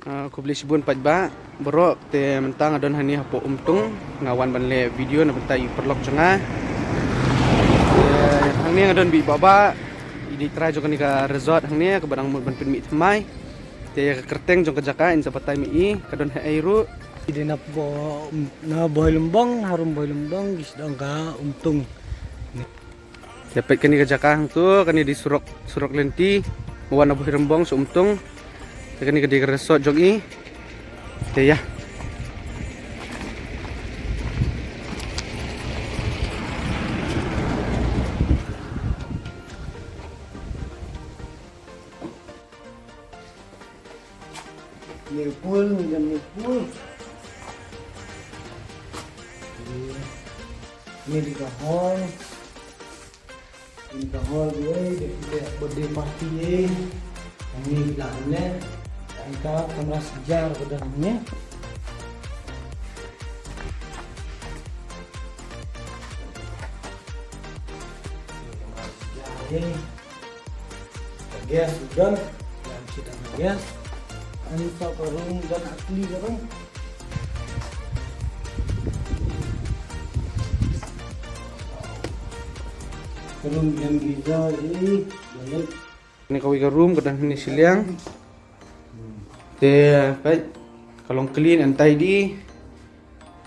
Aku beli sibun pat ba borok te mentang adon hani hapo umtung ngawan banle video na bentai perlok jengah. Hang ni adon bi baba ini try jong ni ka resort hang ni ke barang ban pen mi tmai. Te kerteng jong kejaka in sapatai mi kadon ha airu. Hindi na boy lumbang, harum boy lumbang, gisdang ka untung. Dapat kani kejaka hang tu kani di surok lenti wana boy rembong so umtung. Te kani ke resort jong i. Te ya. Nipul, minjam nipul. Ini di kahol. Di kahol gue, dia birthday party ye. Ini bilangnya, angka kamera sejar pedangnya. Gas sudah, yang kita gas. Anita karung dan asli karung. Karung yang giza ini banyak. Ni kawi ka room kadang ni siliang. Te baik kalong clean and tidy.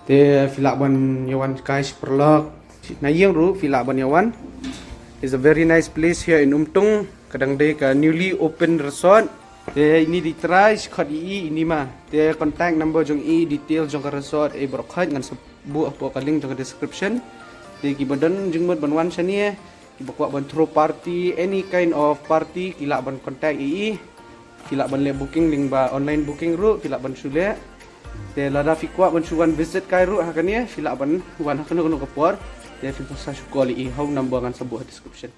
Te filak ban yawan guys perlok. Na yang ru filak ban yawan. Is a very nice place here in Umtung. Kadang day ka newly open resort. Te ini di try skot ini mah. Te contact number jong detail jong ka resort brokhat ngan sebu apa ka link jong ka description. Te kibadan jeng mod banwan sani kibakwa ban throw party any kind of party kila ban contact kila ban le booking link ba online booking ru kila ban sule. Te lada fikwa ban suwan visit kai ru hakani kila ban wan hakano kapor. Te fi pasal syukoli hau number ngan sebu description.